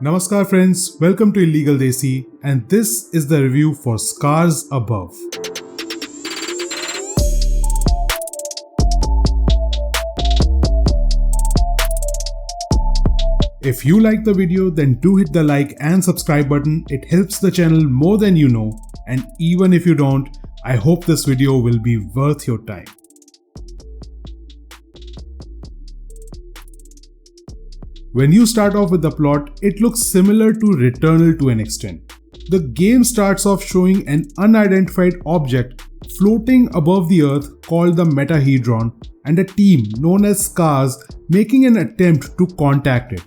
Namaskar friends, welcome to Illegal Desi, and this is the review for Scars Above. If you like the video, then do hit the like and subscribe button. It helps the channel more than you know, and even if you don't, I hope this video will be worth your time. When you start off with the plot, it looks similar to Returnal to an extent. The game starts off showing an unidentified object floating above the earth called the Madhead and a team known as Scars making an attempt to contact it.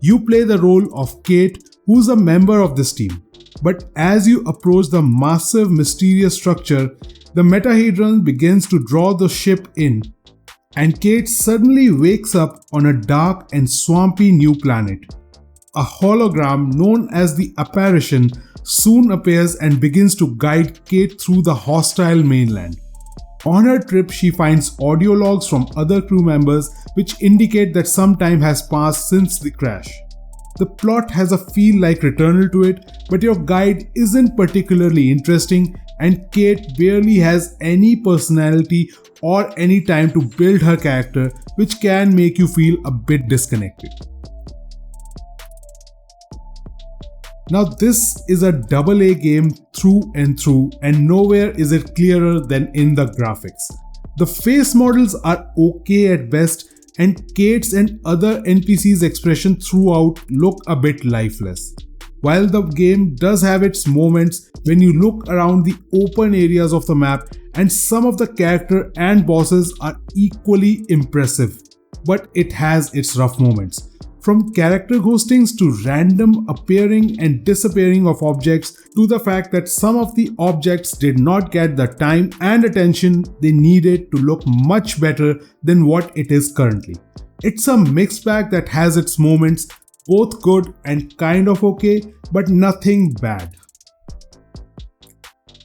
You play the role of Kate, who's a member of this team. But as you approach the massive mysterious structure, the Madhead begins to draw the ship in, and Kate suddenly wakes up on a dark and swampy new planet. A hologram known as the Apparition soon appears and begins to guide Kate through the hostile mainland. On her trip, she finds audio logs from other crew members which indicate that some time has passed since the crash. The plot has a feel like Returnal to it, but your guide isn't particularly interesting and Kate barely has any personality or any time to build her character, which can make you feel a bit disconnected. Now this is a AA game through and through, and nowhere is it clearer than in the graphics. The face models are okay at best, and Kate's and other NPCs' expression throughout look a bit lifeless. While the game does have its moments when you look around the open areas of the map, and some of the character and bosses are equally impressive, but it has its rough moments. From character ghostings to random appearing and disappearing of objects, to the fact that some of the objects did not get the time and attention they needed to look much better than what it is currently. It's a mixed bag that has its moments, both good and kind of okay, but nothing bad.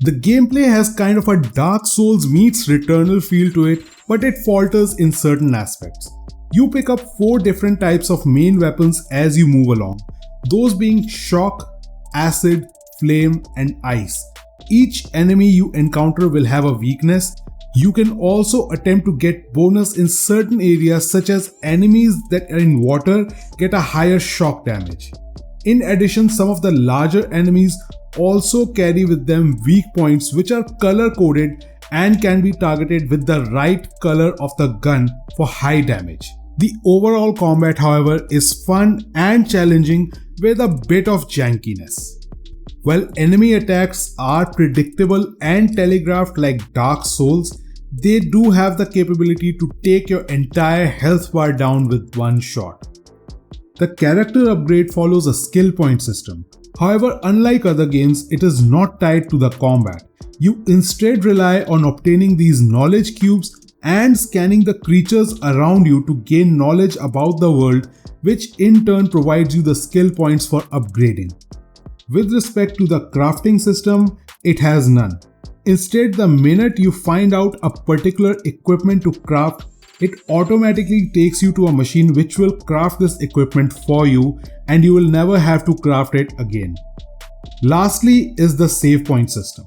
The gameplay has kind of a Dark Souls meets Returnal feel to it, but it falters in certain aspects. You pick up 4 different types of main weapons as you move along, those being shock, acid, flame, and ice. Each enemy you encounter will have a weakness. You can also attempt to get bonus in certain areas, such as enemies that are in water get a higher shock damage. In addition, some of the larger enemies also carry with them weak points which are color coded and can be targeted with the right color of the gun for high damage. The overall combat, however, is fun and challenging with a bit of jankiness. While enemy attacks are predictable and telegraphed like Dark Souls, they do have the capability to take your entire health bar down with one shot. The character upgrade follows a skill point system. However, unlike other games, it is not tied to the combat. You instead rely on obtaining these knowledge cubes and scanning the creatures around you to gain knowledge about the world, which in turn provides you the skill points for upgrading. With respect to the crafting system, it has none. Instead, the minute you find out a particular equipment to craft, it automatically takes you to a machine which will craft this equipment for you, and you will never have to craft it again. Lastly is the save point system.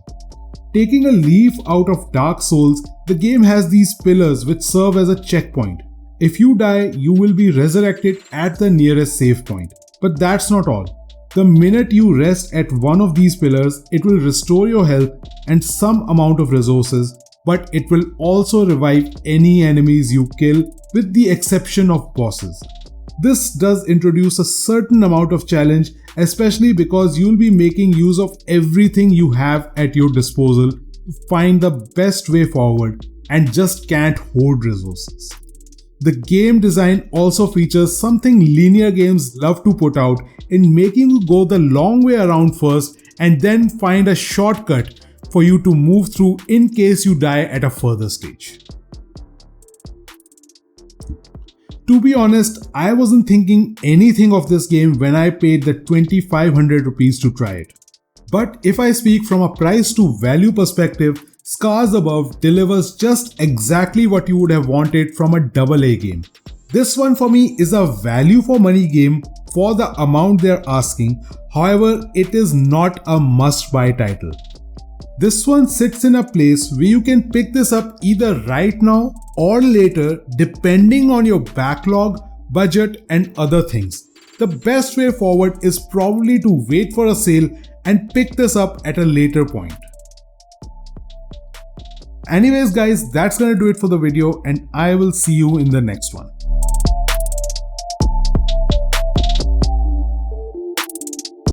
Taking a leaf out of Dark Souls, the game has these pillars which serve as a checkpoint. If you die, you will be resurrected at the nearest save point. But that's not all. The minute you rest at one of these pillars, it will restore your health and some amount of resources, but it will also revive any enemies you kill, with the exception of bosses. This does introduce a certain amount of challenge, especially because you'll be making use of everything you have at your disposal to find the best way forward and just can't hoard resources. The game design also features something linear games love to put out in making you go the long way around first and then find a shortcut for you to move through in case you die at a further stage. To be honest, I wasn't thinking anything of this game when I paid the 2500 rupees to try it. But if I speak from a price to value perspective, Scars Above delivers just exactly what you would have wanted from a AA game. This one for me is a value for money game for the amount they're asking. However, it is not a must-buy title. This one sits in a place where you can pick this up either right now or later depending on your backlog, budget and other things. The best way forward is probably to wait for a sale and pick this up at a later point. Anyways guys, that's gonna do it for the video and I will see you in the next one.